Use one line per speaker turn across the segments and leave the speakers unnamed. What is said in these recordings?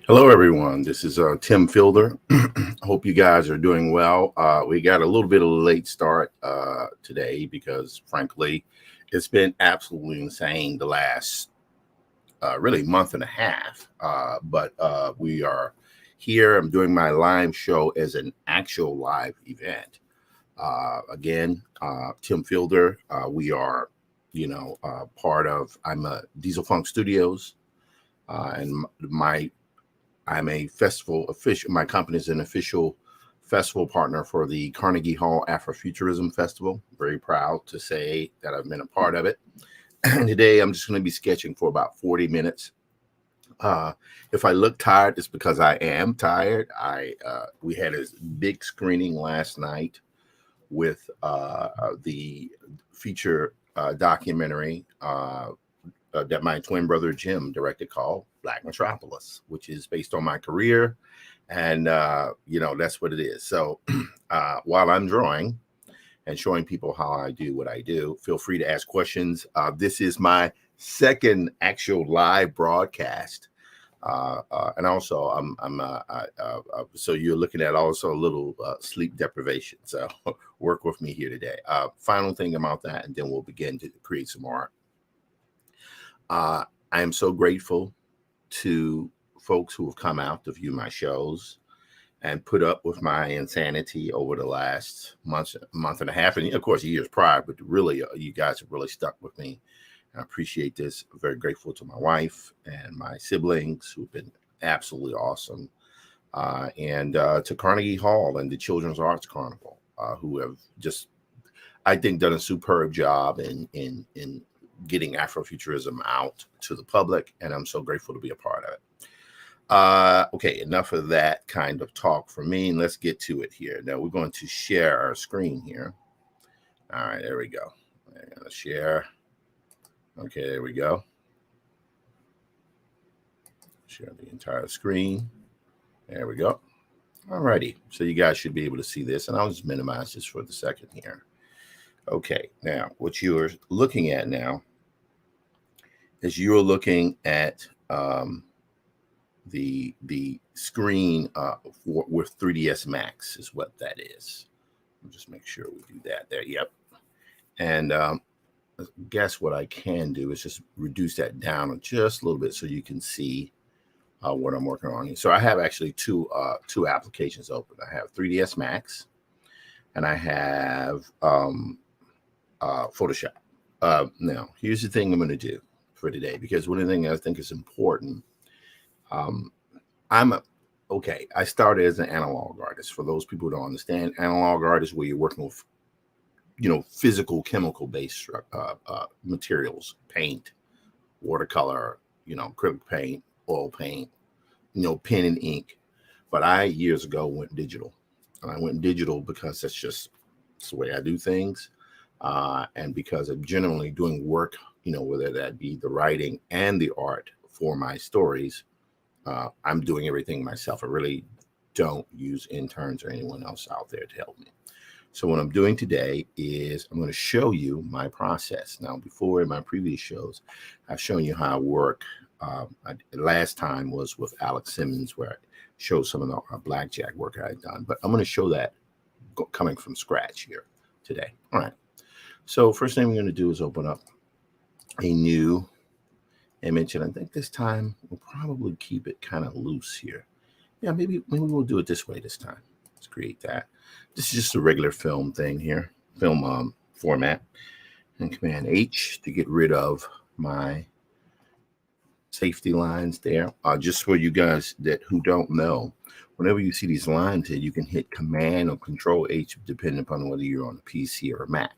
Hello, everyone. This is Tim Fielder. Hope you guys are doing well. We got a little bit of a late start today because, frankly, it's been absolutely insane the last really month and a half. But we are here. I'm doing my live show as an actual live event. Again, Tim Fielder. We are, part of. I'm a Dieselfunk Studios, and I'm a festival official. My company is an official festival partner for the Carnegie Hall Afrofuturism Festival. Very proud to say that I've been a part of it. And today I'm just going to be sketching for about 40 minutes. If I look tired, it's because I am tired. We had a big screening last night with the feature documentary that my twin brother Jim directed called Black Metropolis, which is based on my career. And, that's what it is. So while I'm drawing and showing people how I do what I do, feel free to ask questions. This is my second actual live broadcast. And also, so you're looking at also a little sleep deprivation. So work with me here today. Final thing about that, and then we'll begin to create some art. I am so grateful to folks who have come out to view my shows and put up with my insanity over the last month and a half, and of course years prior. But really, you guys have really stuck with me. I appreciate this. I'm very grateful to my wife and my siblings who've been absolutely awesome, and to Carnegie Hall and the Children's Arts Carnival, who have just, I think, done a superb job in getting Afrofuturism out to the public, and I'm so grateful to be a part of it. Okay, enough of that kind of talk for me, and let's get to it here. Now we're going to share our screen here. All right, there we go. I'm gonna share. Okay, there we go. Share the entire screen. There we go. All righty, so you guys should be able to see this, and I'll just minimize this for the second here. Okay, now what you're looking at now is you're looking at the screen with 3ds Max is what that is. I'll just make sure we do that there. Yep. And guess what I can do is just reduce that down just a little bit so you can see what I'm working on. So I have actually two applications open. I have 3ds Max and I have Photoshop. Now, here's the thing I'm going to do for today, because one of the things I think is important. I started as an analog artist. For those people who don't understand, analog art is where you're working with, physical chemical based materials, paint, watercolor, acrylic paint, oil paint, pen and ink. But I years ago went digital, and I went digital because that's the way I do things. And because I'm generally doing work, whether that be the writing and the art for my stories, I'm doing everything myself. I really don't use interns or anyone else out there to help me. So what I'm doing today is I'm going to show you my process. Now, before in my previous shows, I've shown you how I work. Last time was with Alex Simmons, where I showed some of the blackjack work I had done. But I'm going to show that coming from scratch here today. All right. So first thing we're going to do is open up a new image, and I think this time we'll probably keep it kind of loose here. Yeah, maybe we'll do it this way this time. Let's create that. This is just a regular film thing here, film format, and Command H to get rid of my safety lines there. Just for you guys who don't know, whenever you see these lines here, you can hit Command or Control H depending upon whether you're on a PC or a Mac.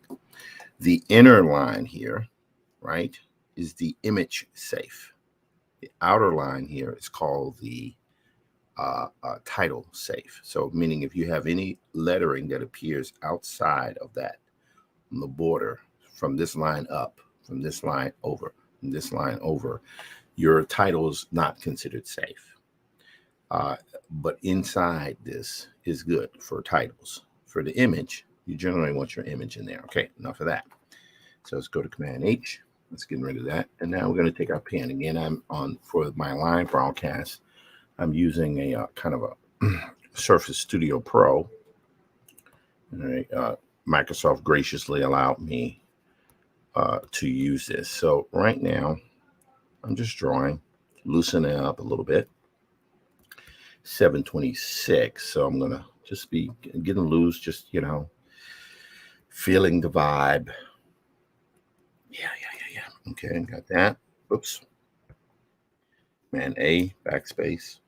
The inner line here, right, is the image safe. The outer line here is called the title safe. So meaning if you have any lettering that appears outside of that, on the border, from this line up, from this line over, from this line over, your title is not considered safe. But inside this is good for titles. For the image, you generally want your image in there. Okay, enough of that. So let's go to Command H. Let's get rid of that. And now we're going to take our pen. Again, I'm on for my live broadcast. I'm using a kind of a Surface Studio Pro. All right, Microsoft graciously allowed me to use this. So right now, I'm just drawing, loosening up a little bit. 726. So I'm gonna just be getting loose, just feeling the vibe. Yeah. Okay, got that. Oops. Man, A, backspace.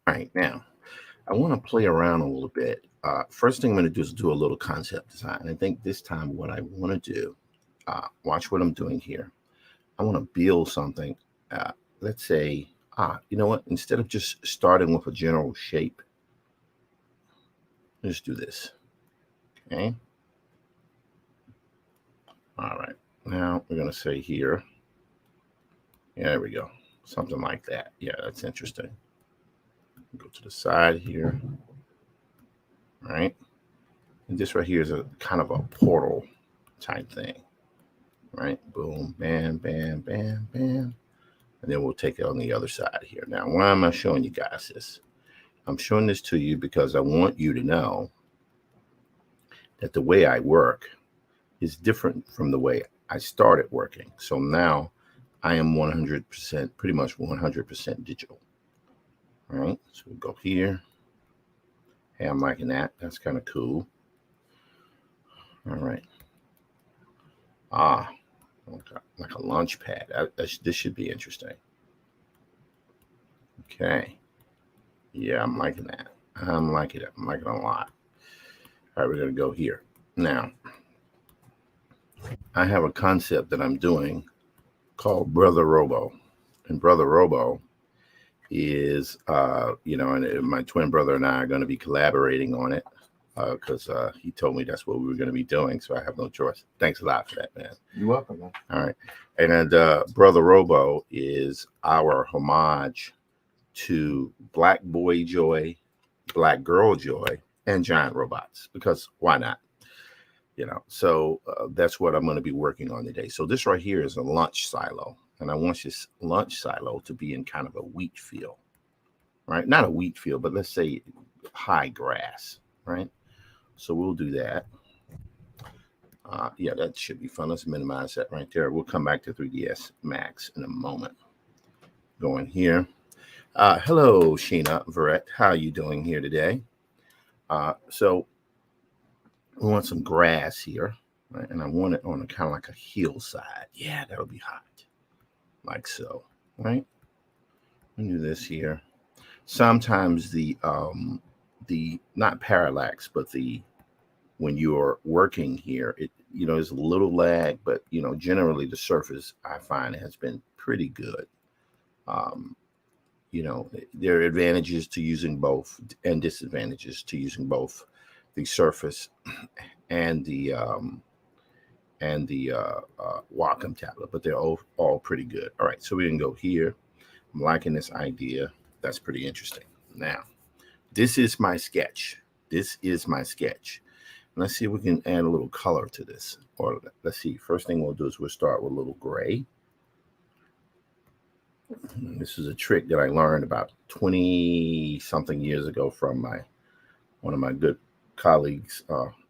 All right, now I want to play around a little bit. First thing I'm going to do is do a little concept design. I think this time what I want to do, watch what I'm doing here. I want to build something. Let's say, you know what? Instead of just starting with a general shape, let's do this. Okay. All right. Now we're going to say here. Yeah, there we go. Something like that. Yeah, that's interesting. Go to the side here. All right. And this right here is a kind of a portal type thing. Right? Boom, bam, bam, bam, bam. And then we'll take it on the other side here. Now, why am I showing you guys this? I'm showing this to you because I want you to know that the way I work is different from the way I started working. So now I am 100%, pretty much 100% digital. All right, so we'll go here. Hey, I'm liking that. That's kind of cool. All right. Like a launch pad. This should be interesting. Okay. Yeah, I'm liking that. I'm liking it. I'm liking it a lot. All right, we're going to go here. Now, I have a concept that I'm doing called Brother Robo. And Brother Robo is, and my twin brother and I are going to be collaborating on it because he told me that's what we were going to be doing. So I have no choice. Thanks a lot for that, man.
You're welcome, man.
All right. And Brother Robo is our homage to Black Boy Joy, Black Girl Joy, and Giant Robots, because why not? So that's what I'm going to be working on today. So this right here is a lunch silo, and I want this lunch silo to be in kind of a wheat field, right? Not a wheat field, but let's say high grass, right? So we'll do that. Yeah, that should be fun. Let's minimize that right there. We'll come back to 3ds Max in a moment. Going here. Hello, Sheena Verrett. How are you doing here today? So we want some grass here, right? And I want it on a kind of like a hillside. Yeah, that'll be hot. Like so, right? Let me do this here. Sometimes the not parallax, but when you're working here, there's a little lag, but generally the surface I find has been pretty good. There are advantages to using both and disadvantages to using both the surface and the Wacom tablet, but they're all pretty good. All right, so we can go here. I'm liking this idea. That's pretty interesting. Now, this is my sketch. Let's see if we can add a little color to this. Or let's see. First thing we'll do is we'll start with a little gray. This is a trick that I learned about 20-something years ago from one of my good colleagues,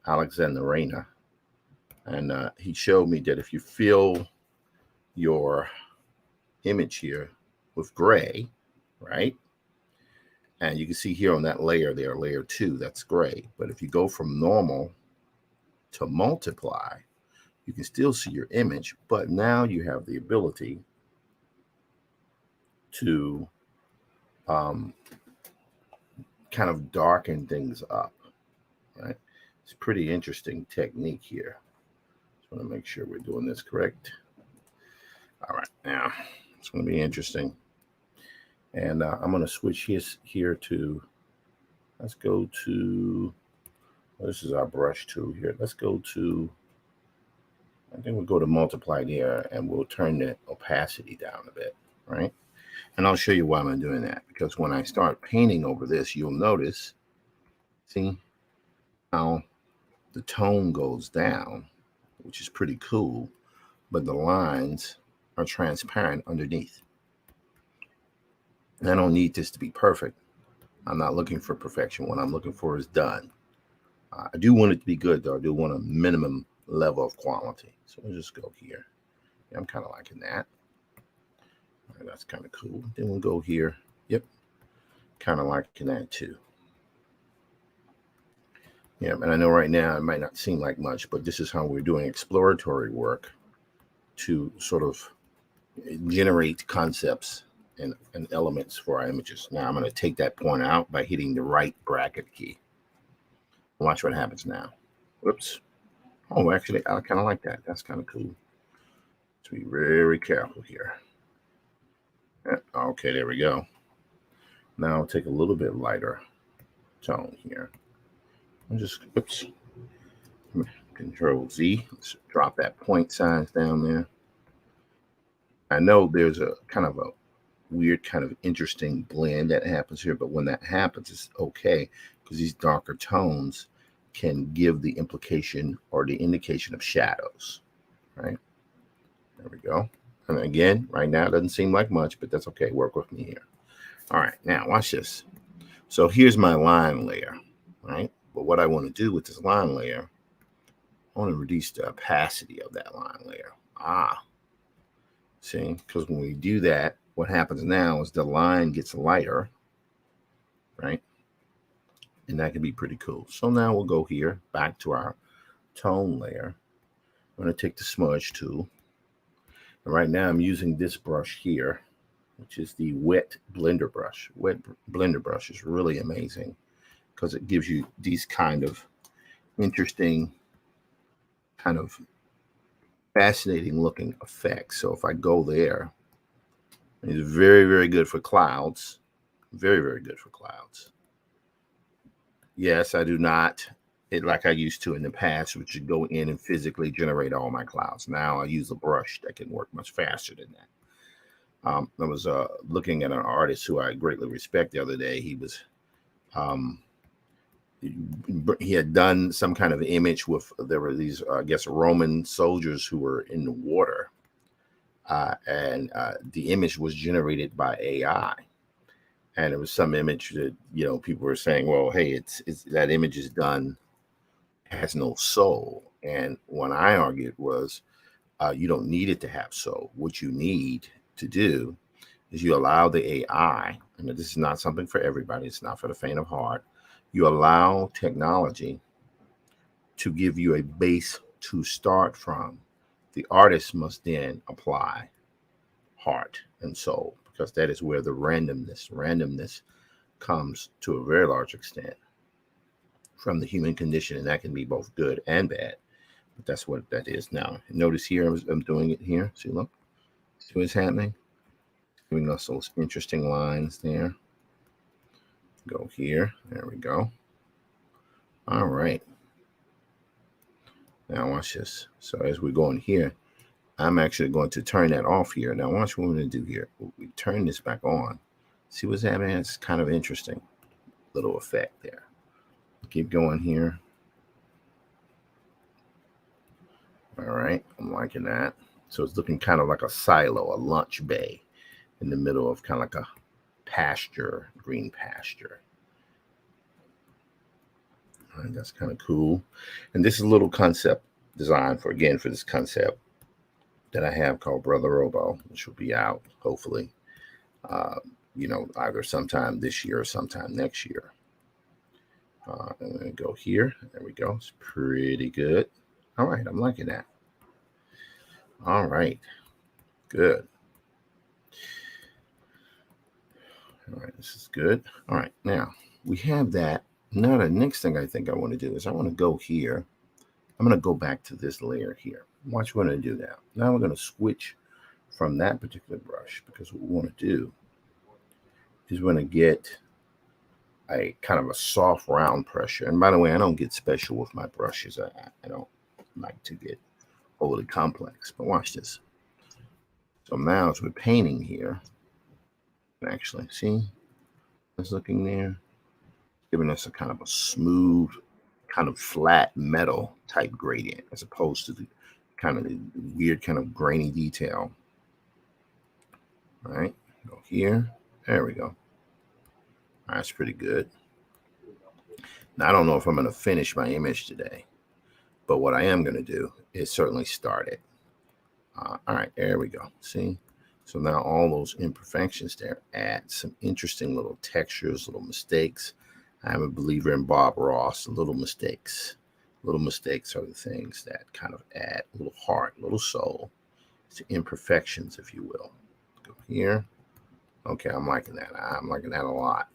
Alexander Reyna. And he showed me that if you fill your image here with gray, right? And you can see here on that layer there, layer 2, that's gray. But if you go from normal to multiply, you can still see your image, but now you have the ability to kind of darken things up, right? It's a pretty interesting technique here. Just want to make sure we're doing this correct. All right, now it's going to be interesting. And I'm going to switch here to, let's go to, this is our brush tool here. Let's go to, I think we'll go to multiply there, and we'll turn the opacity down a bit, right? And I'll show you why I'm doing that, because when I start painting over this, you'll notice, see how the tone goes down, which is pretty cool, but the lines are transparent underneath. I don't need this to be perfect. I'm not looking for perfection. What I'm looking for is done. I do want it to be good, though. I do want a minimum level of quality. So we'll just go here. Yeah, I'm kind of liking that. All right, that's kind of cool. Then we'll go here. Yep, kind of liking that too. Yeah, and I know right now it might not seem like much, but this is how we're doing exploratory work to sort of generate concepts and elements for our images. Now I'm going to take that point out by hitting the right bracket key. Watch what happens now. Whoops. Oh, actually, I kind of like that. That's kind of cool. To be very careful here. Okay, there we go. Now I'll take a little bit lighter tone here. I'll just, oops. Control Z. Let's drop that point size down there. I know there's a kind of a weird, kind of interesting blend that happens here, but when that happens, it's okay because these darker tones can give the implication or the indication of shadows, right? There we go. And again, right now it doesn't seem like much, but that's okay. Work with me here. All right, now watch this. So here's my line layer, right? But what I want to do with this line layer, I want to reduce the opacity of that line layer. See, because when we do that, what happens now is the line gets lighter, right? And that can be pretty cool. So now we'll go here, back to our tone layer. I'm going to take the smudge tool. And right now I'm using this brush here, which is the wet blender brush. Wet blender brush is really amazing because it gives you these kind of interesting, kind of fascinating looking effects. So if I go there, it's very, very good for clouds. Very, very good for clouds. Yes, I do not, like I used to in the past, which would go in and physically generate all my clouds. Now I use a brush that can work much faster than that. I was looking at an artist who I greatly respect the other day. He was, he had done some kind of image with, there were these, I guess, Roman soldiers who were in the water. And the image was generated by AI. And it was some image that, you know, people were saying, well, hey, it's that image is done, has no soul. And what I argued was, you don't need it to have soul. What you need to do is you allow the AI, and this is not something for everybody, it's not for the faint of heart. You allow technology to give you a base to start from. The artist must then apply heart and soul, because that is where the randomness comes to a very large extent from the human condition, and that can be both good and bad. But that's what that is. Now, notice here, I'm doing it here. See, look, see what's happening? Giving us those interesting lines there. Go here. There we go. All right. Now watch this. So as we go in here, I'm actually going to turn that off here. Now watch what we're going to do here. We turn this back on. See what's happening? It's kind of interesting. Little effect there. Keep going here. All right. I'm liking that. So it's looking kind of like a silo, a lunch bay in the middle of kind of like a pasture, green pasture. All right, that's kind of cool. And this is a little concept design for this concept that I have called Brother Robo, which will be out hopefully, you know, either sometime this year or sometime next year. I'm going to go here. There we go. It's pretty good. All right. I'm liking that. All right. Good. All right. This is good. All right. Now we have that. Now the next thing I think I want to do is I want to go here. I'm going to go back to this layer here. Watch what I do now. Now we're going to switch from that particular brush, because what we want to do is we're going to get a kind of a soft round pressure. And by the way, I don't get special with my brushes. I don't like to get overly complex, but watch this. So now as we're painting here, actually, see, it's looking there, giving us a kind of a smooth, kind of flat metal type gradient, as opposed to the kind of the weird kind of grainy detail. All right, go here, There we go. That's pretty good. Now, I don't know if I'm going to finish my image today, but what I am going to do is certainly start it. All right, there we go. See? So now all those imperfections there add some interesting little textures, little mistakes. I'm a believer in Bob Ross, little mistakes. Little mistakes are the things that kind of add a little heart, a little soul to imperfections, if you will. Go here. Okay, I'm liking that. I'm liking that a lot.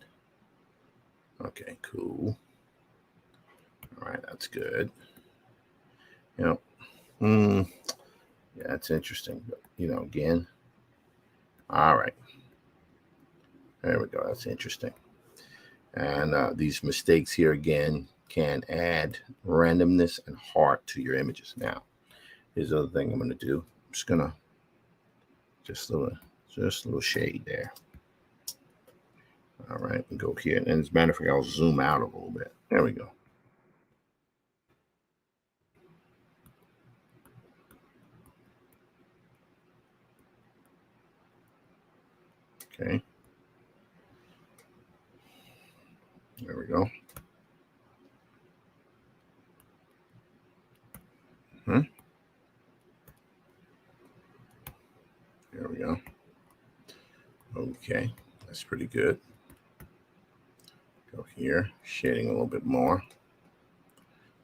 Okay, cool. All right, that's good. You know, yeah, that's interesting. But, you know, again, all right. There we go. That's interesting. And these mistakes here, again, can add randomness and heart to your images. Now, here's the other thing I'm going to do. I'm just going to just a little shade there. All right, and go here. And as a matter of fact, I'll zoom out a little bit. There we go. Okay. There we go. There we go. Okay, that's pretty good. Go here, shading a little bit more.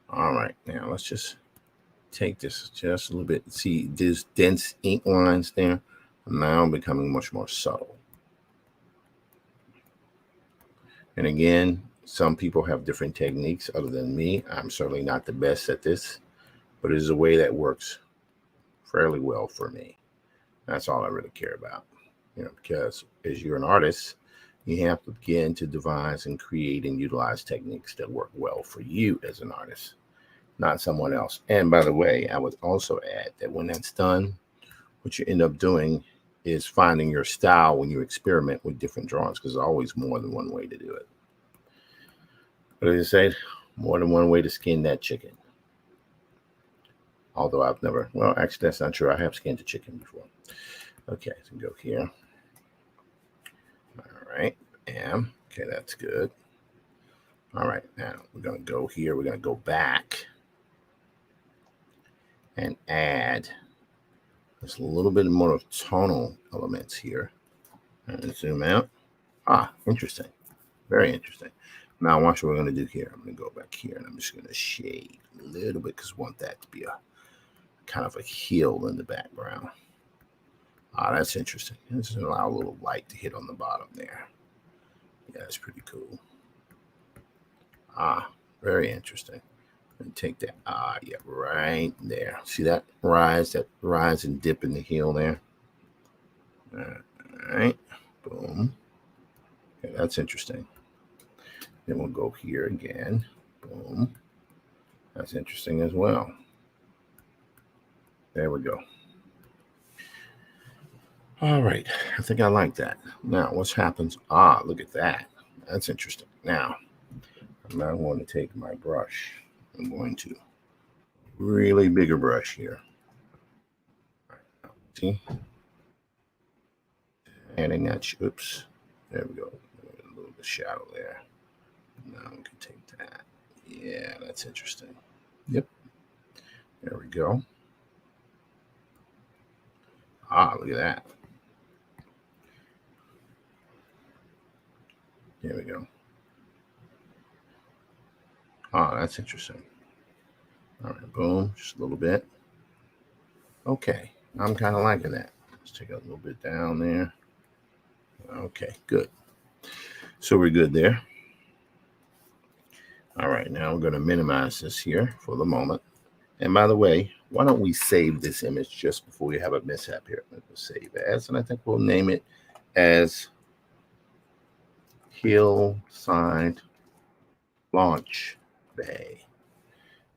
All right, now let's just take this just a little bit. See these dense ink lines there are now becoming much more subtle. And again, some people have different techniques other than me. I'm certainly not the best at this, but it is a way that works fairly well for me. That's all I really care about, you know, because as you're an artist, you have to begin to devise and create and utilize techniques that work well for you as an artist, not someone else. And by the way, I would also add that when that's done, what you end up doing is finding your style when you experiment with different drawings, because there's always more than one way to do it. What did I say? More than one way to skin that chicken. Although I've never, well, actually, that's not true. I have skinned a chicken before. Okay, so go here. All right, bam. Okay, that's good. All right, now we're going to go here. We're going to go back and add just a little bit more of tonal elements here. And zoom out. Ah, interesting. Very interesting. Now watch what we're going to do here. I'm going to go back here and I'm just going to shade a little bit because I want that to be a kind of a hill in the background. Ah, that's interesting. Let's allow a little light to hit on the bottom there. Yeah, that's pretty cool. Ah, very interesting. And take that. Ah, yeah, right there. See that rise and dip in the heel there? All right. Boom. Okay, that's interesting. Then we'll go here again. Boom. That's interesting as well. There we go. All right. I think I like that. Now, what happens? Ah, look at that. That's interesting. Now, I'm now going to take my brush. I'm going to really bigger brush here. See? Adding that. Oops. There we go. A little bit of shadow there. Now we can take that. Yeah, that's interesting. Yep. There we go. Ah, look at that. There we go. Ah, that's interesting. All right, boom, just a little bit. Okay, I'm kind of liking that. Let's take a little bit down there. Okay, good. So we're good there. All right, now we're going to minimize this here for the moment. And by the way, why don't we save this image just before we have a mishap here? We'll save as, and I think we'll name it as Hillside Launch Bay.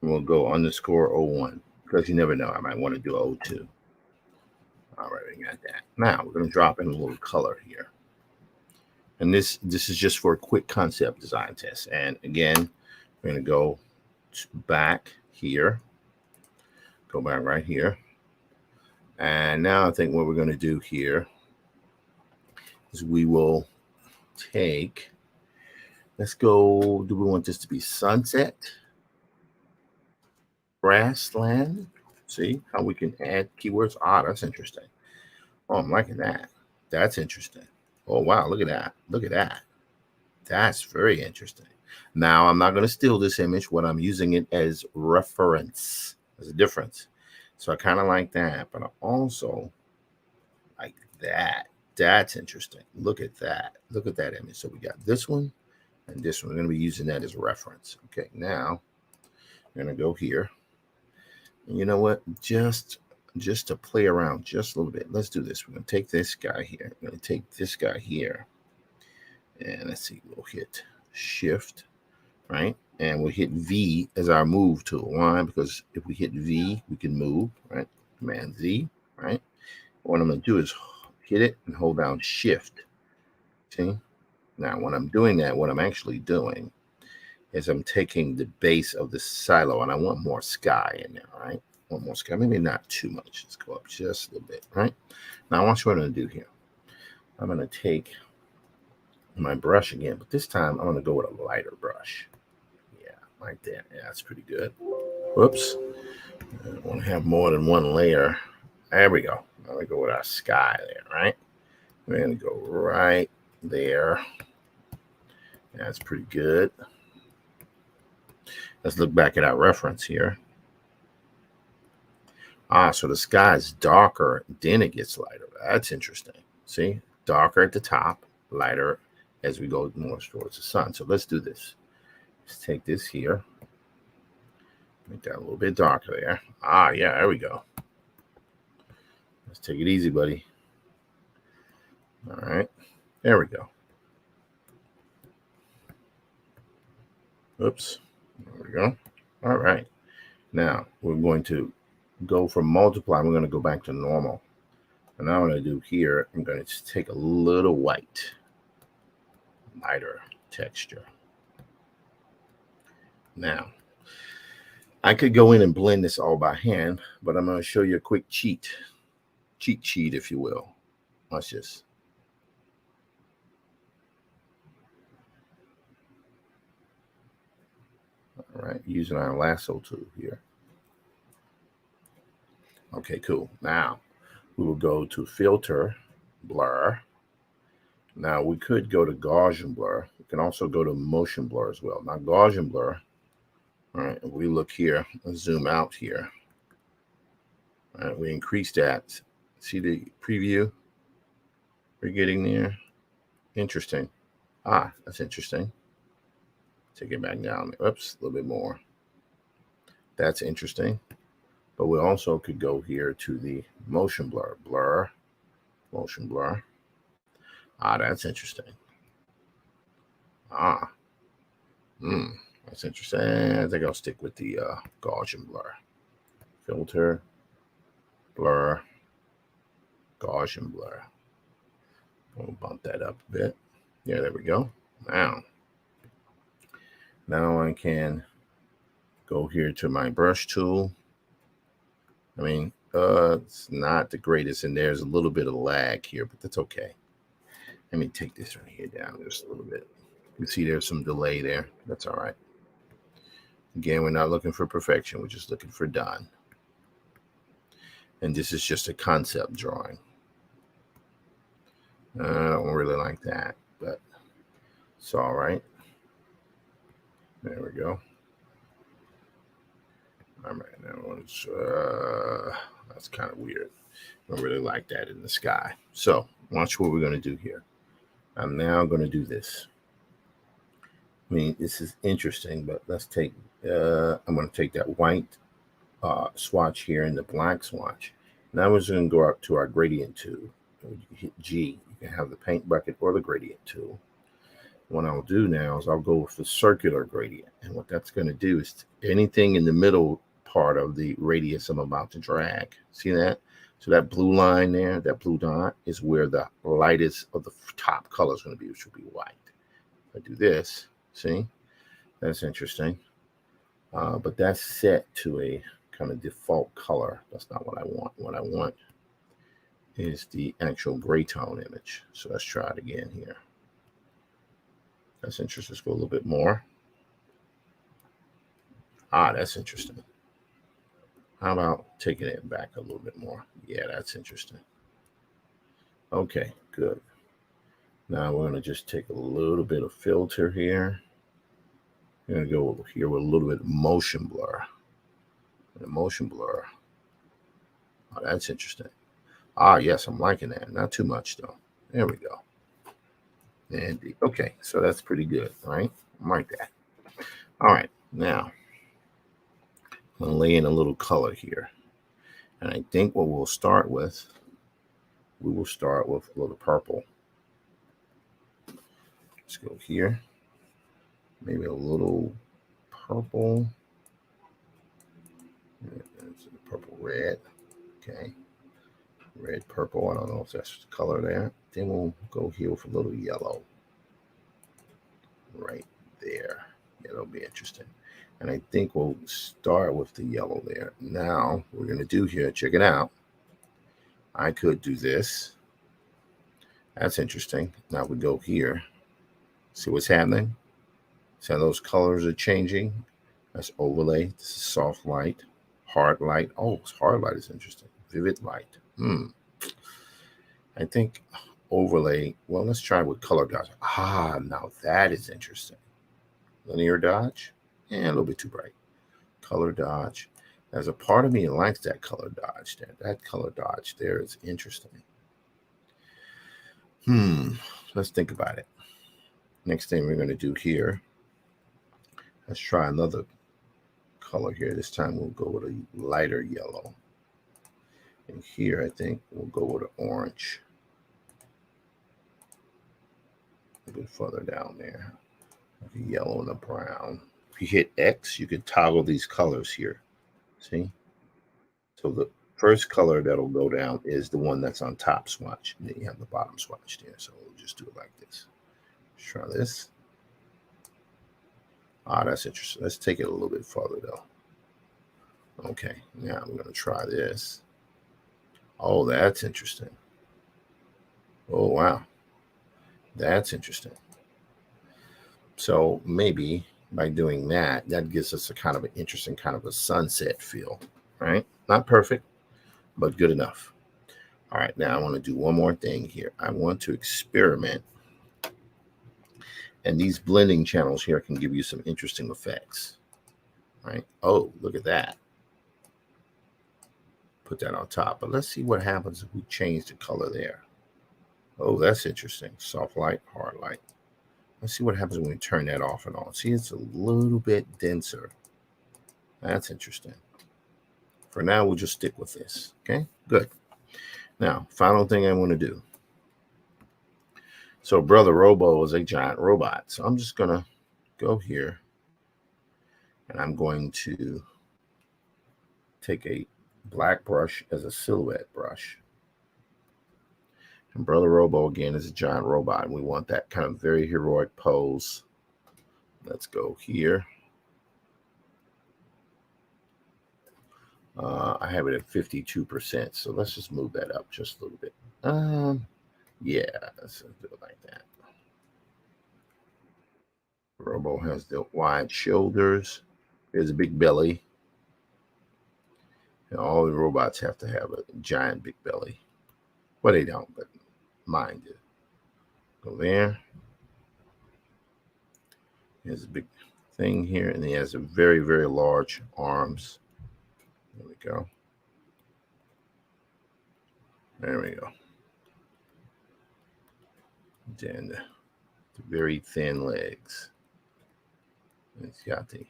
And we'll go _01 because you never know. I might want to do 02. All right, we got that. Now we're going to drop in a little color here. And this is just for a quick concept design test. And again, we're going to go back here. Go back right here. And now I think what we're going to do here is we will take, let's go, do we want this to be sunset? Grassland? See how we can add keywords? Ah, that's interesting. Oh, I'm liking that. That's interesting. Oh, wow, look at that. Look at that. That's very interesting. Now, I'm not going to steal this image. What I'm using it as reference. There's a difference. So I kind of like that, but I also like that. That's interesting. Look at that. Look at that image. So we got this one and this one. We're going to be using that as reference. Okay, now I'm going to go here. And you know what? Just to play around just a little bit. Let's do this. We're going to take this guy here. We're going to take this guy here. And let's see. We'll hit Shift, right? And we'll hit V as our move tool. Why? Because if we hit V, we can move, right? Command Z, right? What I'm going to do is hit it and hold down Shift. See? Now, when I'm doing that, what I'm actually doing is I'm taking the base of the silo, and I want more sky in there, right? I want more sky. Maybe not too much. Let's go up just a little bit, right? Now, watch what I'm going to do here. I'm going to take my brush again, but this time I'm going to go with a lighter brush. Yeah, like that. Yeah, that's pretty good. Whoops. I don't want to have more than one layer. There we go. I'm going to go with our sky there, right? We're going to go right there. That's pretty good. Let's look back at our reference here. Ah, so the sky is darker, then it gets lighter. That's interesting. See? Darker at the top, lighter as we go more towards the sun. So let's do this. Let's take this here. Make that a little bit darker there. Ah, yeah, there we go. Let's take it easy, buddy. All right. There we go. Oops. There we go. All right. Now we're going to go from multiply. We're going to go back to normal. And now I'm going to do here, I'm going to just take a little white, lighter texture. Now, I could go in and blend this all by hand, but I'm going to show you a quick cheat sheet, if you will. Watch this. All right, using our lasso tool here. Okay, cool. Now, we will go to Filter, Blur. Now, we could go to Gaussian Blur. We can also go to Motion Blur as well. Now, Gaussian Blur, all right, if we look here, let's zoom out here. All right, we increase that. See the preview we're getting there? Interesting. Ah, that's interesting. Take it back down. Oops, a little bit more. That's interesting. But we also could go here to the motion blur, motion blur. Ah, that's interesting. Ah, that's interesting. I think I'll stick with the Gaussian blur. Filter, blur, Gaussian blur. We'll bump that up a bit. Yeah, there we go. Now I can go here to my brush tool. I mean, it's not the greatest, and there's a little bit of lag here, but that's okay. Let me take this right here down just a little bit. You can see there's some delay there. That's all right. Again, we're not looking for perfection. We're just looking for done. And this is just a concept drawing. I don't really like that, but it's all right. There we go. All right, that's kind of weird. I don't really like that in the sky. So watch what we're going to do here. I'm now going to do this. I mean, this is interesting, but let's take, I'm going to take that white swatch here and the black swatch. Now we're just going to go up to our gradient tool. You can hit G. You can have the paint bucket or the gradient tool. What I'll do now is I'll go with the circular gradient. And what that's going to do is anything in the middle part of the radius I'm about to drag. See that? So that blue line there, that blue dot is where the lightest of the top color is going to be, which will be white. If I do this, see? That's interesting. But that's set to a kind of default color. That's not what I want. What I want is the actual gray tone image. So let's try it again here. That's interesting. Let's go a little bit more. Ah, that's interesting. How about taking it back a little bit more? Yeah, that's interesting. Okay, good. Now we're going to just take a little bit of filter here. We're going to go over here with a little bit of motion blur. The motion blur. Oh, that's interesting. Ah, yes, I'm liking that. Not too much, though. There we go. And okay, so that's pretty good, right? I like that. All right, now I'm going to lay in a little color here. And I think what we'll start with, we will start with a little purple. Let's go here. Maybe a little purple. Purple red. Okay. Red, purple. I don't know if that's the color there. Then we'll go here with a little yellow. Right there. Yeah, that'll be interesting. And I think we'll start with the yellow there. Now, we're going to do here, check it out. I could do this. That's interesting. Now we go here. See what's happening? See how those colors are changing? That's overlay. This is soft light. Hard light. Oh, hard light is interesting. Vivid light. I think overlay. Well, let's try with color dodge. Ah, now that is interesting. Linear dodge. Yeah, a little bit too bright. Color dodge. There's a part of me that likes that color dodge there. That color dodge there is interesting. Let's think about it. Next thing we're going to do here. Let's try another color here. This time we'll go with a lighter yellow. And here I think we'll go with an orange. A bit further down there. Like a yellow and a brown. If you hit X, you can toggle these colors here. See? So the first color that'll go down is the one that's on top swatch. And then you have the bottom swatch there. So we'll just do it like this. Let's try this. Ah, that's interesting. Let's take it a little bit further though. Okay, now I'm going to try this. Oh, that's interesting. Oh, wow. That's interesting. So maybe by doing that, that gives us a kind of an interesting kind of a sunset feel, right? Not perfect, but good enough. All right, now I want to do one more thing here. I want to experiment. And these blending channels here can give you some interesting effects, right? Oh, look at that. Put that on top. But let's see what happens if we change the color there. Oh, that's interesting. Soft light, hard light. Let's see what happens when we turn that off and on. See, it's a little bit denser. That's interesting. For now, we'll just stick with this. Okay, good. Now, final thing I want to do. So Brother Robo is a giant robot. So I'm just going to go here. And I'm going to take a black brush as a silhouette brush. And Brother Robo, again, is a giant robot. And we want that kind of very heroic pose. Let's go here. I have it at 52%. So let's just move that up just a little bit. Yeah, let's do it like that. Robo has the wide shoulders. There's a big belly. And all the robots have to have a giant big belly. Well, they don't, but mine do. Go there. There's a big thing here, and he has a very, very large arms. There we go. There we go. Then the very thin legs. It's got the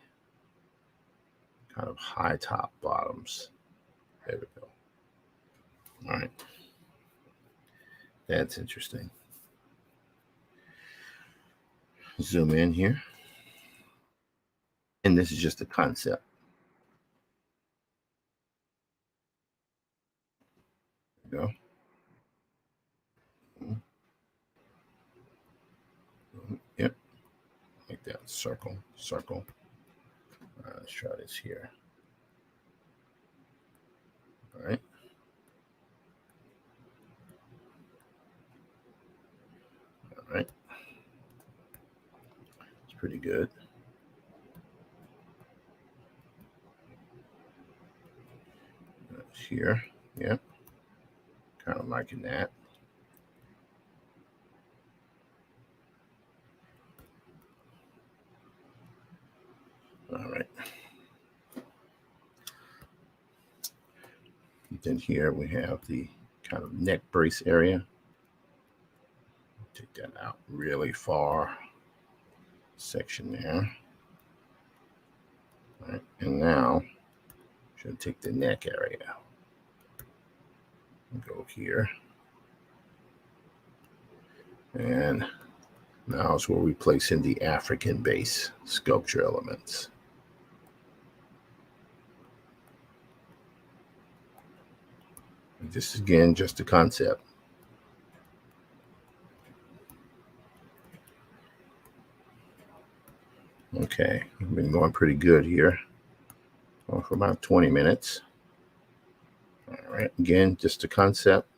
kind of high top bottoms. There we go. All right. That's interesting. Zoom in here. And this is just a concept. There we go. Yep. Like that. Circle, circle. Let's try this here. All right. All right. pretty good. Here, yep, kind of liking that. All right. Then here we have the kind of neck brace area. Take that out really far section there. All right. And now should take the neck area. Go here. And now is where we place in the African base sculpture elements. This is, again, just a concept. Okay, I've been going pretty good here for about 20 minutes. All right, again, just a concept.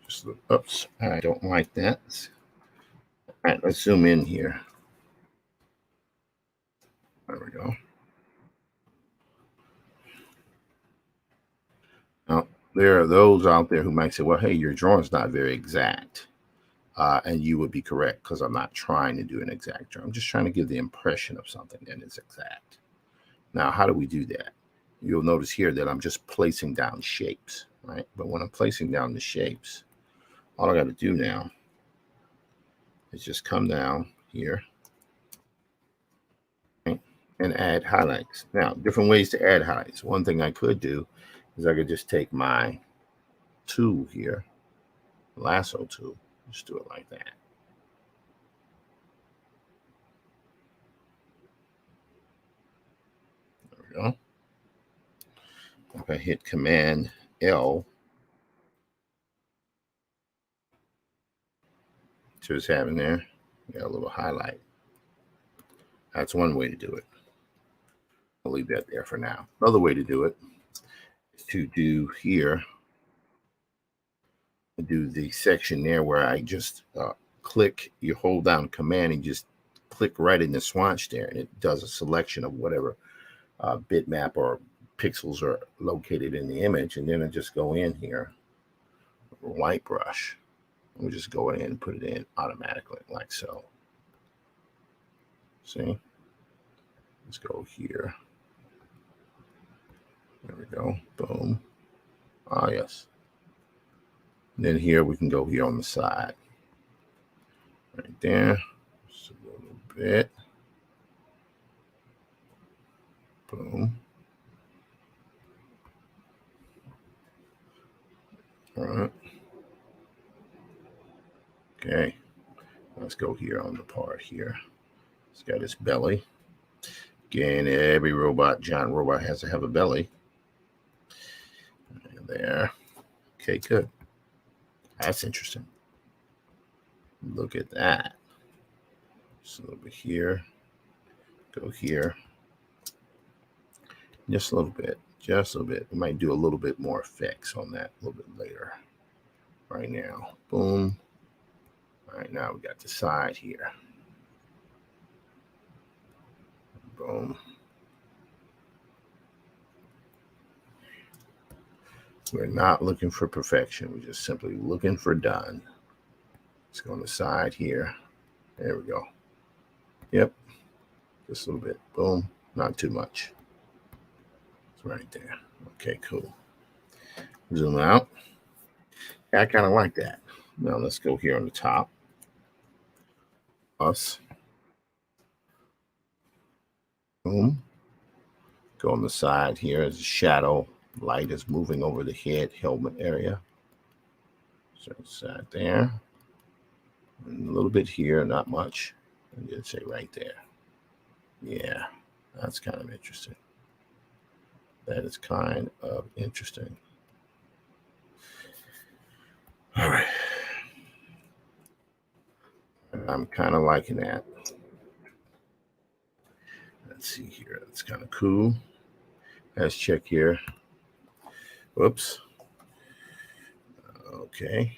Just look, oops, I don't like that. All right, let's zoom in here. There we go. Now, there are those out there who might say, well, hey, your drawing's not very exact. And you would be correct, because I'm not trying to do an exact drawing. I'm just trying to give the impression of something that is exact. Now, how do we do that? You'll notice here that I'm just placing down shapes, right? But when I'm placing down the shapes, all I got to do now is just come down here, right, and add highlights. Now, different ways to add highlights. One thing I could do is I could just take my tool here, lasso tool, just do it like that. There we go. If I hit Command L, see what's happening there? You got a little highlight. That's one way to do it. I'll leave that there for now. Another way to do it is to do here, do the section there where I just click, you hold down Command and just click right in the swatch there, and it does a selection of whatever bitmap or pixels are located in the image. And then I just go in here, light brush, and we just go in and put it in automatically, like so. See? Let's go here. There we go. Boom. Ah, yes. And then here we can go here on the side. Right there. Just a little bit. Boom. All right. Okay. Let's go here on the part here. It's got its belly. Again, every robot, giant robot, has to have a belly. And there. Okay, good. That's interesting. Look at that. Just a little bit here. Go here. Just a little bit. Just a little bit. We might do a little bit more effects on that a little bit later. Right now. Boom. All right, now we got the side here. Boom. We're not looking for perfection. We're just simply looking for done. Let's go on the side here. There we go. Yep. Just a little bit. Boom. Not too much. It's right there. Okay, cool. Zoom out. Yeah, I kind of like that. Now let's go here on the top. Us. Boom. Go on the side here as a shadow. Light is moving over the head helmet area. So side there. And a little bit here, not much. I'm going to say right there. Yeah, that's kind of interesting. That is kind of interesting. All right. I'm kind of liking that. Let's see here. That's kind of cool. Let's check here. Whoops. Okay.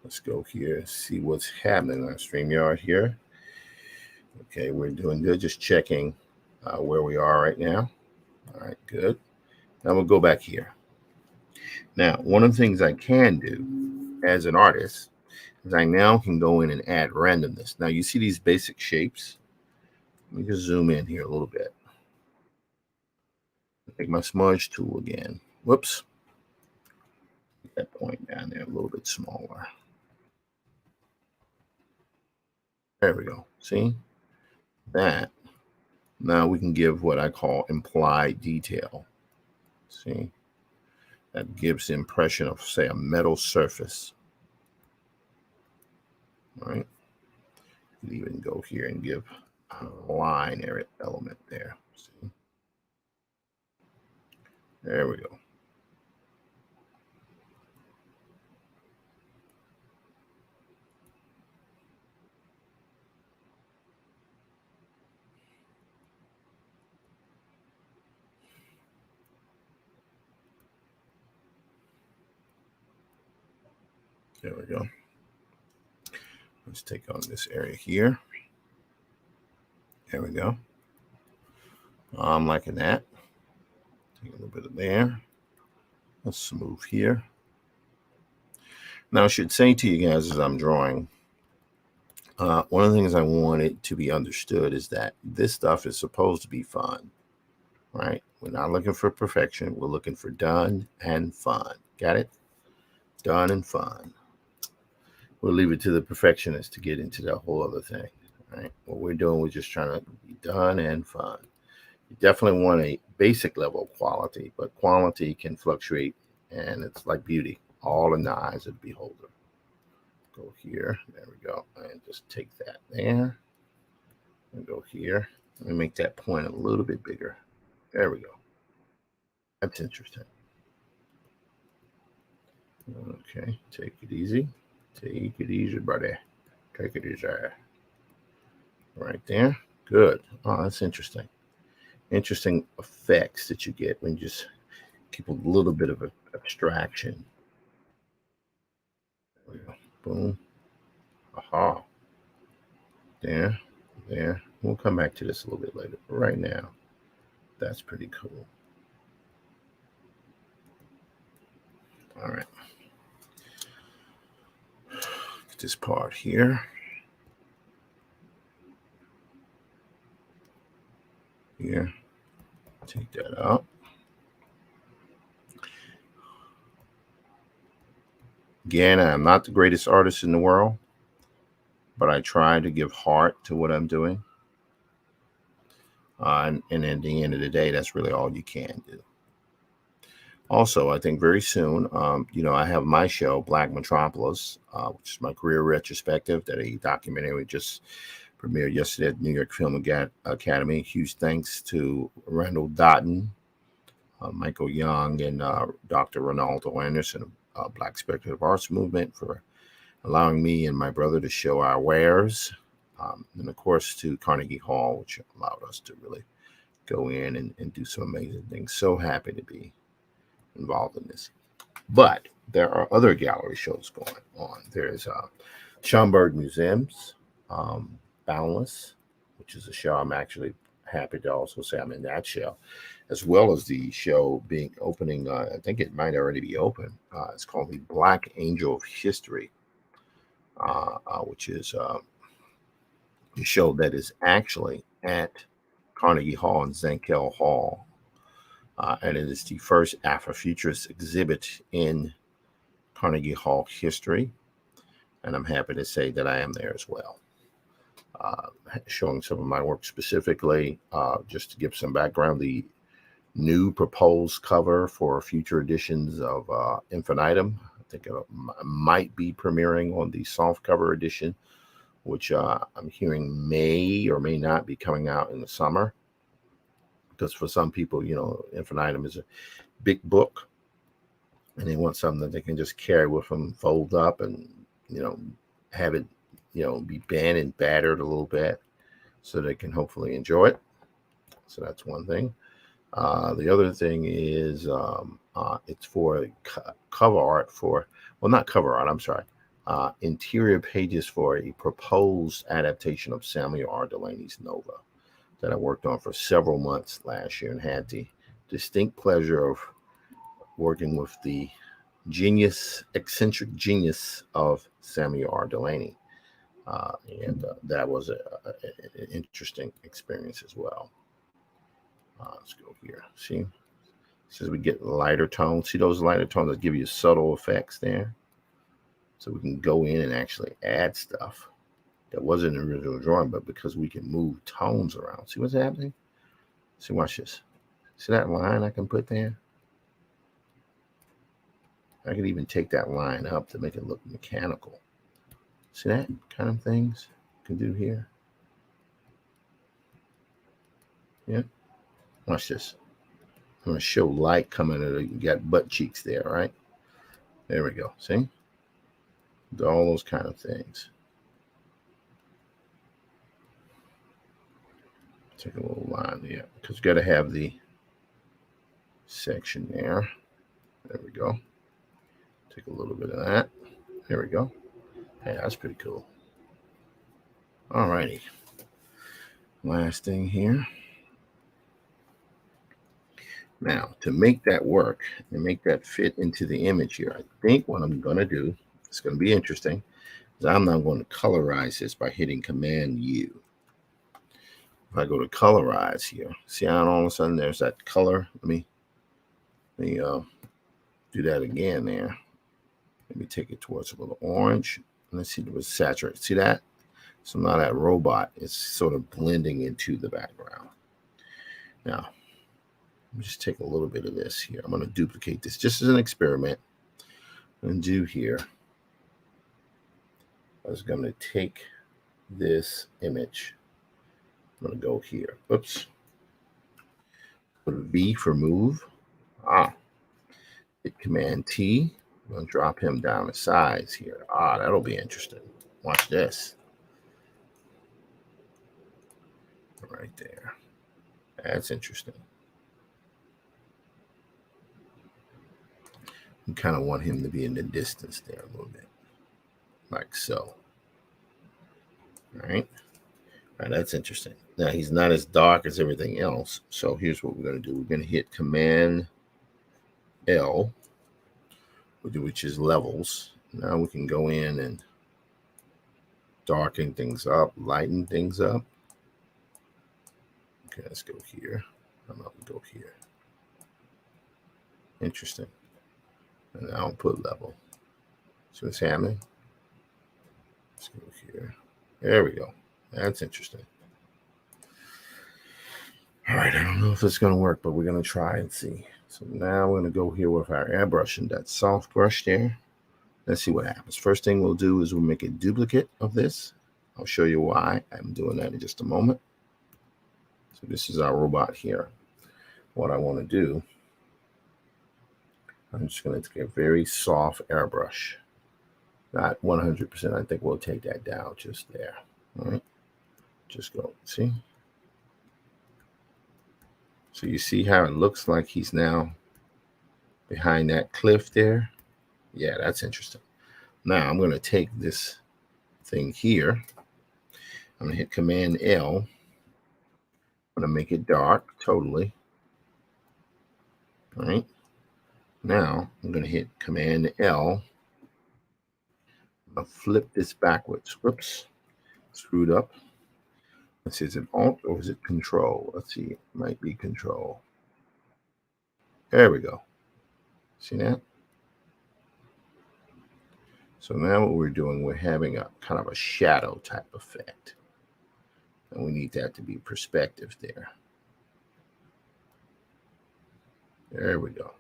Let's go here and see what's happening on StreamYard here. Okay, we're doing good. Just checking where we are right now. All right, good. Now we'll go back here. Now, one of the things I can do as an artist is I now can go in and add randomness. Now, you see these basic shapes? Let me just zoom in here a little bit. Take my smudge tool again. Whoops. Get that point down there a little bit smaller. There we go. See that? Now we can give what I call implied detail. See? That gives the impression of, say, a metal surface. All right? You can even go here and give a line element there. See? There we go. There we go. Let's take on this area here. There we go. I'm liking that. Take a little bit of there. Let's move here. Now, I should say to you guys as I'm drawing, one of the things I wanted to be understood is that this stuff is supposed to be fun, right? We're not looking for perfection. We're looking for done and fun. Got it? Done and fun. We'll leave it to the perfectionists to get into that whole other thing, right? What we're doing, we're just trying to be done and fun. You definitely want a basic level of quality, but quality can fluctuate, and it's like beauty, all in the eyes of the beholder. Go here, there we go, and just take that there, and go here, and make that point a little bit bigger. There we go. That's interesting. Okay, take it easy. Take it easy, buddy. Take it easy. Right there. Good. Oh, that's interesting. Interesting effects that you get when you just keep a little bit of abstraction. There we go. Boom. Aha. There. There. We'll come back to this a little bit later. But right now, that's pretty cool. All right. Get this part here. Here. Take that out. Again, I'm not the greatest artist in the world, but I try to give heart to what I'm doing. And at the end of the day, that's really all you can do. Also, I think very soon, I have my show, Black Metropolis, which is my career retrospective that a documentary just premiered yesterday at New York Film Academy. Huge thanks to Randall Dotton, Michael Young, and Dr. Ronaldo Anderson of Black Speculative Arts Movement for allowing me and my brother to show our wares. And of course, to Carnegie Hall, which allowed us to really go in and do some amazing things. So happy to be involved in this. But there are other gallery shows going on. There's Schomburg Museums, Boundless, which is a show I'm actually happy to also say I'm in that show, as well as the show being opening. I think it might already be open. It's called the Black Angel of History, which is a show that is actually at Carnegie Hall and Zankel Hall. And it is the first Afrofuturist exhibit in Carnegie Hall history. And I'm happy to say that I am there as well. Showing some of my work specifically, just to give some background, the new proposed cover for future editions of Infinitum. I think it might be premiering on the soft cover edition, which I'm hearing may or may not be coming out in the summer. Because for some people, Infinitum is a big book, and they want something that they can just carry with them, fold up, and have it, be bent and battered a little bit, so they can hopefully enjoy it. So that's one thing. The other thing is it's for cover art not cover art. I'm sorry, interior pages for a proposed adaptation of Samuel R. Delaney's Nova that I worked on for several months last year and had the distinct pleasure of working with the eccentric genius of Samuel R. Delaney. And that was an interesting experience as well. Let's go here. See, says we get lighter tones. See those lighter tones that give you subtle effects there? So we can go in and actually add stuff that wasn't in the original drawing, but because we can move tones around. See what's happening? See, watch this. See that line I can put there? I could even take that line up to make it look mechanical. See that kind of things you can do here? Yeah. Watch this. I'm going to show light coming out. You got butt cheeks there, right? There we go. See? All those kind of things. Take a little line there because you got to have the section there. There we go. Take a little bit of that. There we go. Hey, that's pretty cool. All righty. Last thing here. Now, to make that work and make that fit into the image here, I think what I'm going to do, it's going to be interesting, is I'm now going to colorize this by hitting Command U. If I go to colorize here, see how all of a sudden there's that color? Let me do that again there. Let me take it towards a little orange. Let's see if it was saturated. See that? So now that robot is sort of blending into the background. Now, let me just take a little bit of this here. I'm going to duplicate this just as an experiment. And do here. I was going to take this image. I'm going to go here. Oops. Put a V for move. Hit Command T. I'm going to drop him down the sides here. That'll be interesting. Watch this. Right there. That's interesting. You kind of want him to be in the distance there a little bit. Like so. All right. All right, that's interesting. Now, he's not as dark as everything else. So here's what we're going to do. We're going to hit Command L, which is levels. Now we can go in and darken things up, lighten things up. Okay, let's go here. I'm going to go here. Interesting. And I'll put level. See what's happening? Let's go here. There we go. That's interesting. All right, I don't know if it's going to work, but we're going to try and see. So now we're going to go here with our airbrush and that soft brush there. Let's see what happens. First thing we'll do is we'll make a duplicate of this. I'll show you why. I'm doing that in just a moment. So this is our robot here. What I want to do, I'm just going to take a very soft airbrush. Not 100%. I think we'll take that down just there. All right. Just go. See? So you see how it looks like he's now behind that cliff there? Yeah, that's interesting. Now I'm going to take this thing here. I'm going to hit Command L. I'm going to make it dark totally. All right. Now I'm going to hit Command L. I'm going to flip this backwards. Whoops. Screwed up. Let's see, is it Alt or is it Control? Let's see. It might be Control. There we go. See that? So now what we're doing, we're having a kind of a shadow type effect. And we need that to be perspective there. There we go.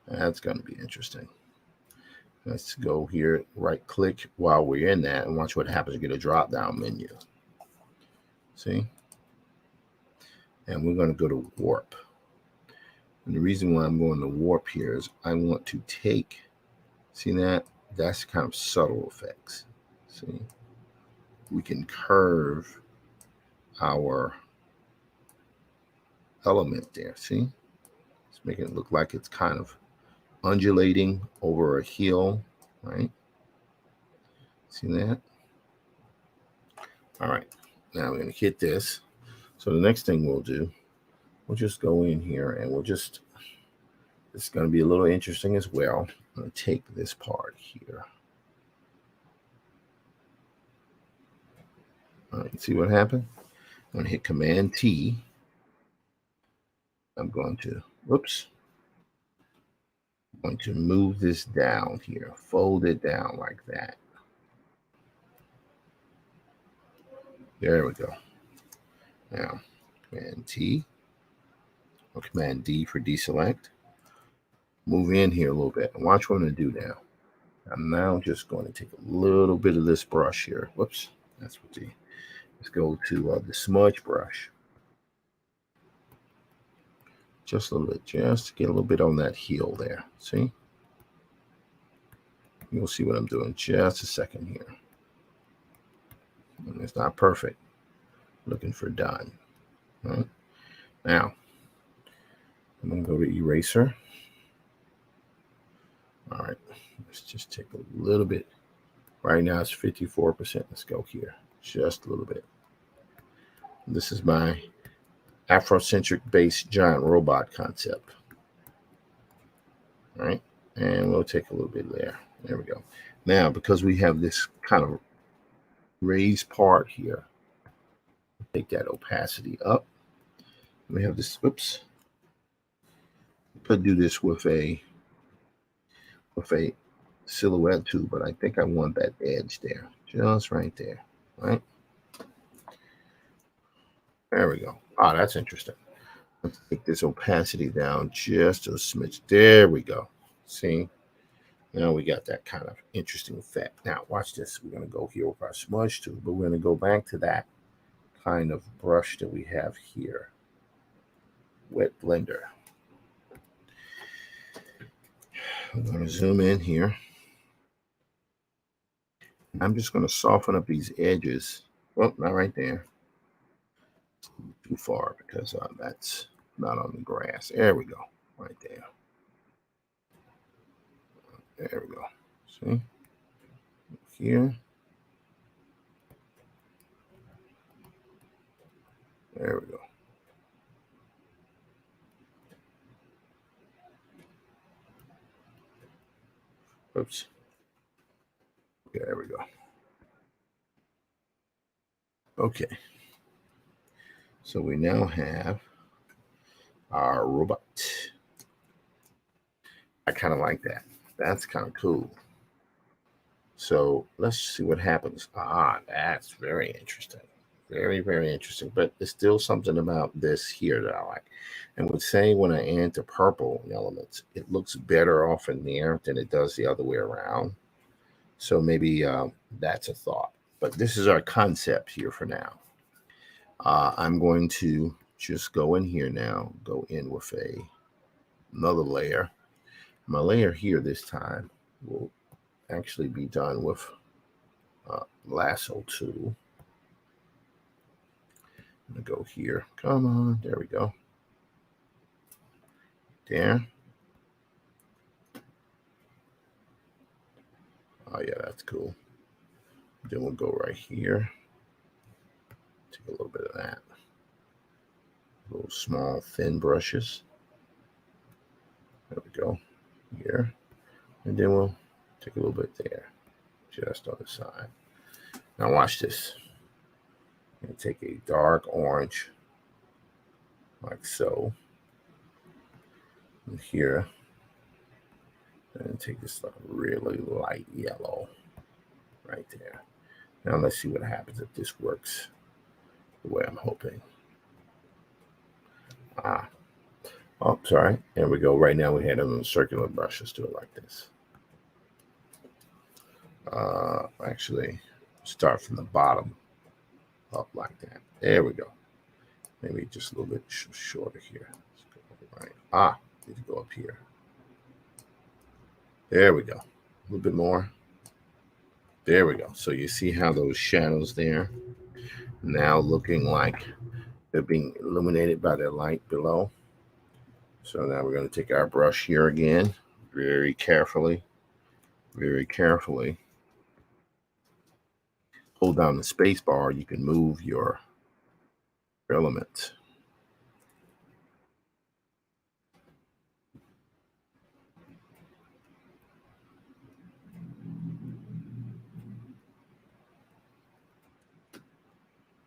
That's going to be interesting. Let's go here, right click while we're in that and watch what happens. You get a drop down menu. See? And we're going to go to warp. And the reason why I'm going to warp here is I want to take, see that? That's kind of subtle effects. See? We can curve our element there. See? It's making it look like it's kind of undulating over a hill, right? See that? All right. Now we're going to hit this. So the next thing we'll do, we'll just go in here and it's going to be a little interesting as well. I'm going to take this part here. All right, see what happened? I'm going to hit Command T. I'm going to move this down here, fold it down like that. There we go. Now, Command T or Command D for deselect. Move in here a little bit and watch what I'm going to do now. I'm now just going to take a little bit of this brush here. Whoops, that's what let's go to the smudge brush. Just a little bit, just to get a little bit on that heel there. See? You'll see what I'm doing just a second here. And it's not perfect. Looking for done. All right. Now, I'm going to go to eraser. All right. Let's just take a little bit. Right now it's 54%. Let's go here. Just a little bit. This is my Afrocentric based giant robot concept. All right. And we'll take a little bit there. There we go. Now, because we have this kind of raised part here, take that opacity up. We have this, oops. Could do this with a silhouette too, but I think I want that edge there, just right there, right? There we go. Oh, that's interesting. Let's take this opacity down just a smidge. There we go. See? Now we got that kind of interesting effect. Now watch this. We're going to go here with our smudge tool, but we're going to go back to that kind of brush that we have here. Wet blender. I'm going to zoom in here. I'm just going to soften up these edges. Well, not right there. Too far because that's not on the grass. There we go. Right there. There we go. See? Here. There we go. Oops. There we go. Okay. So we now have our robot. I kind of like that. That's kind of cool. So let's see what happens. Ah, that's very interesting. Very, very interesting. But there's still something about this here that I like. And would say when I add the purple elements, it looks better off in there than it does the other way around. So maybe that's a thought. But this is our concept here for now. I'm going to just go in here now, go in with another layer. My layer here this time will actually be done with lasso tool. I'm going to go here. Come on. There we go. There. Oh, yeah, that's cool. Then we'll go right here. Take a little bit of that. Little small, thin brushes. There we go. Here. And then we'll take a little bit there. Just on the side. Now watch this. I'm going to take a dark orange. Like so. And here. And take this really light yellow. Right there. Now let's see what happens if this works the way I'm hoping. Oh, sorry. There we go. Right now we had them circular brushes. Do it like this. Actually, start from the bottom up like that. There we go. Maybe just a little bit shorter here. Right. Need to go up here. There we go. A little bit more. There we go. So you see how those shadows there now looking like they're being illuminated by the light below. So now we're going to take our brush here again, very carefully, hold down the space bar, you can move your elements.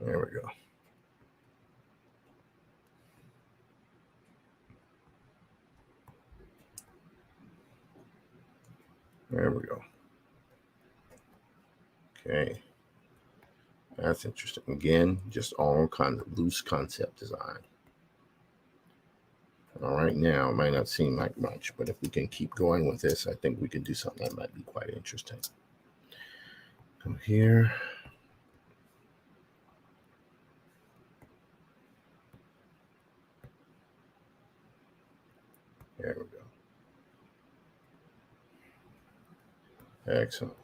There we go. There we go. Okay. That's interesting. Again, just all kinds of loose concept design. All right, now it might not seem like much, but if we can keep going with this, I think we can do something that might be quite interesting. Go here. There we go. Excellent.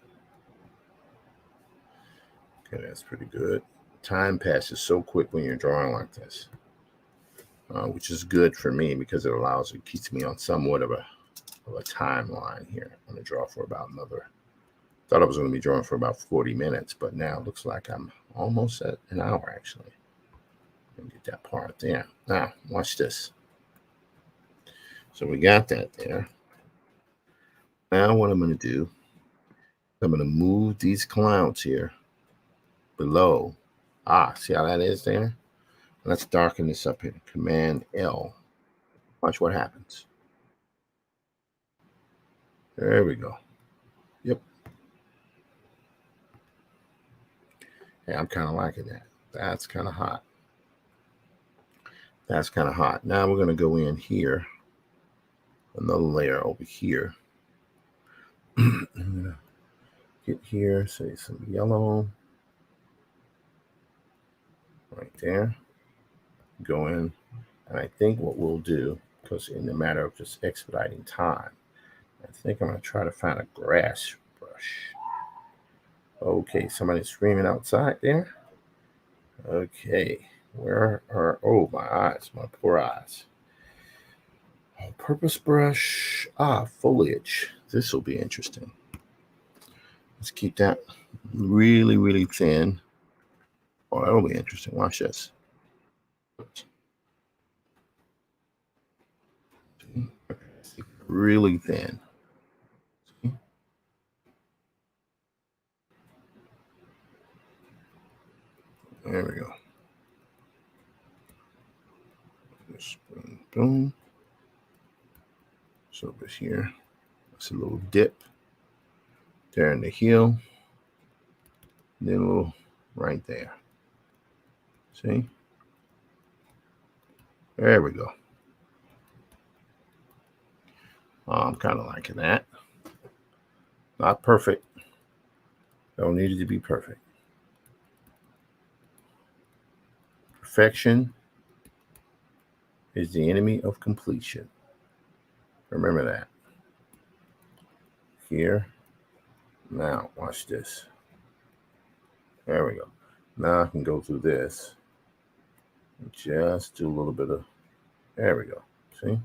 Okay, that's pretty good. Time passes so quick when you're drawing like this, which is good for me because it keeps me on somewhat of a timeline here. I'm going to draw for about another. Thought I was going to be drawing for about 40 minutes, but now it looks like I'm almost at an hour actually. Let me get that part there. Now, watch this. So we got that there. Now what I'm going to do, I'm going to move these clouds here below. See how that is there? Let's darken this up here. Command L. Watch what happens. There we go. Yep. Hey, I'm kind of liking that. That's kind of hot. That's kind of hot. Now we're going to go in here. Another layer over here. I'm going to get here, say some yellow. Right there. Go in. And I think what we'll do, because in the matter of just expediting time, I think I'm going to try to find a grass brush. Okay, somebody's screaming outside there. Okay, where are, oh, my eyes, my poor eyes. Purpose brush, foliage. This will be interesting. Let's keep that really, really thin. Oh, that'll be interesting. Watch this. Really thin. There we go. Just boom, boom. So over here, it's a little dip there in the heel. And then a little right there. See? There we go. I'm kind of liking that. Not perfect. Don't need it to be perfect. Perfection is the enemy of completion. Remember that. Here. Now, watch this. There we go. Now I can go through this. And just do a little bit of, there we go. See?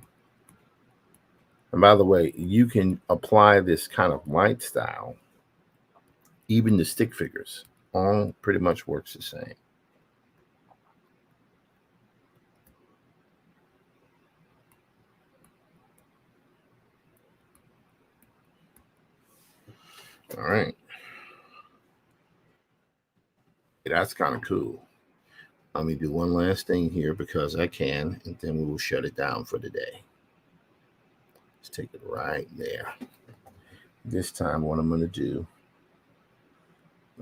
And by the way, you can apply this kind of light style, even the stick figures. All pretty much works the same. All right. That's kind of cool. Let me do one last thing here because I can, and then we will shut it down for the day. Let's take it right there. This time, what I'm going to do,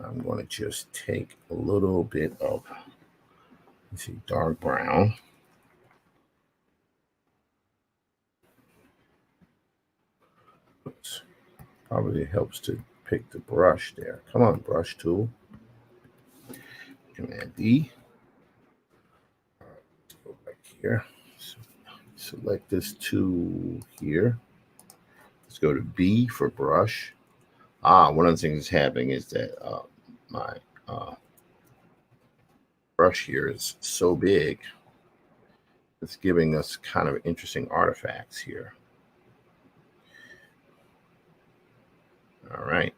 I'm going to just take a little bit of, let's see, dark brown. Oops. Probably helps to pick the brush there. Come on, brush tool. Command D. Let's go back here. So select this tool here. Let's go to B for brush. One of the things that's happening is that my brush here is so big. It's giving us kind of interesting artifacts here. All right.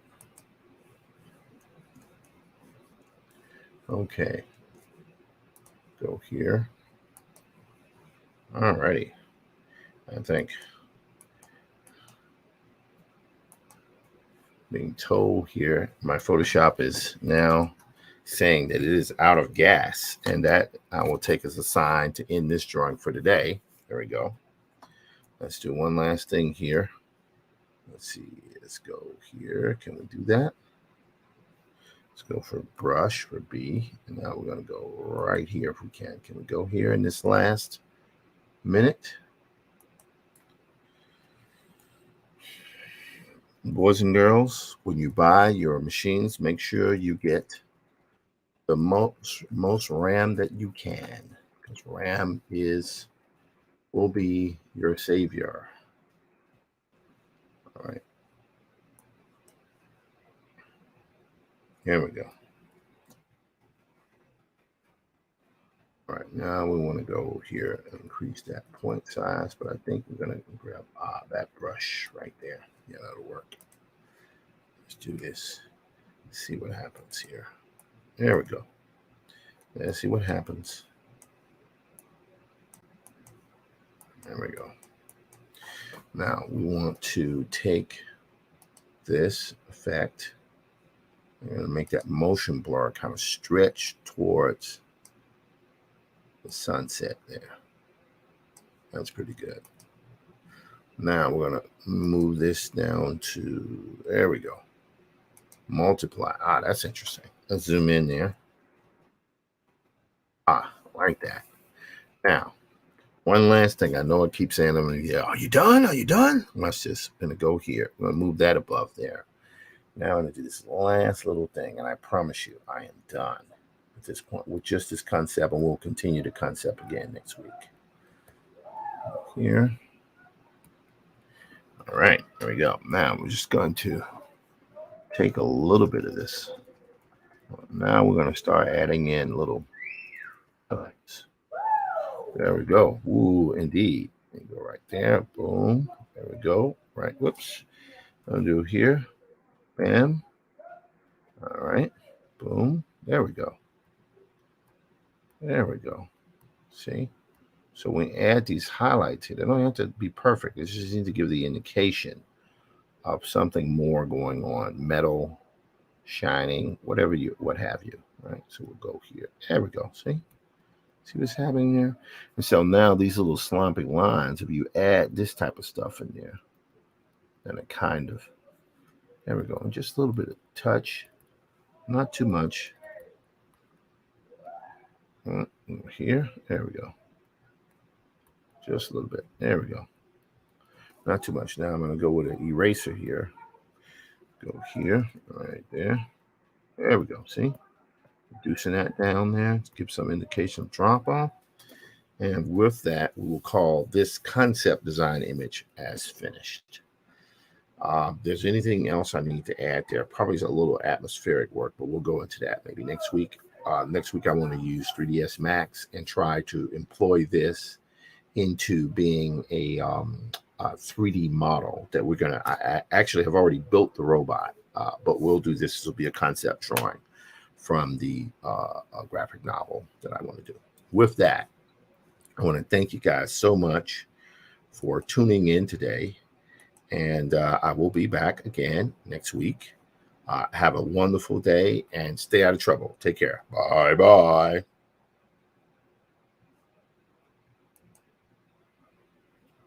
Okay. Go here. All righty. I think being told here, my Photoshop is now saying that it is out of gas, and that I will take as a sign to end this drawing for today. There we go. Let's do one last thing here. Let's see. Let's go here. Can we do that? Let's go for brush for B. And now we're going to go right here if we can. Can we go here in this last minute? Boys and girls, when you buy your machines, make sure you get the most RAM that you can, because RAM will be your savior. All right. Here we go. All right, now we want to go here and increase that point size, but I think we're going to grab that brush right there. Yeah, that'll work. Let's do this. Let's see what happens here. There we go. Let's see what happens. There we go. Now we want to take this effect. We're going to make that motion blur kind of stretch towards the sunset there. That's pretty good. Now we're going to move this down to, there we go. Multiply. That's interesting. Let's zoom in there. Like that. Now, one last thing. I know I keep saying, are you done? Are you done? Let's just going to go here. I'm going to move that above there. Now I'm going to do this last little thing, and I promise you I am done at this point with just this concept, and we'll continue the concept again next week. Here. All right, there we go. Now we're just going to take a little bit of this. Now we're going to start adding in little cuts. There we go. Ooh, indeed. You go right there. Boom. There we go. Right. Whoops. I'll do here. Bam. All right. Boom. There we go. There we go. See? So when we add these highlights here, they don't have to be perfect. It just need to give the indication of something more going on. Metal, shining, what have you. Right? So we'll go here. There we go. See? See what's happening there? And so now these little slumping lines, if you add this type of stuff in there, then it kind of, there we go. And just a little bit of touch, not too much. Here, there we go. Just a little bit. There we go. Not too much. Now I'm going to go with an eraser here. Go here, right there. There we go. See? Reducing that down there to give some indication of drop off. And with that, we will call this concept design image as finished. There's anything else I need to add there? Probably is a little atmospheric work, but we'll go into that maybe next week. Next week, I want to use 3ds Max and try to employ this into being a 3D model that we're going to, I actually have already built the robot, but we'll do this. This will be a concept drawing from the graphic novel that I want to do. With that, I want to thank you guys so much for tuning in today. And I will be back again next week. Have a wonderful day and stay out of trouble. Take care. Bye-bye.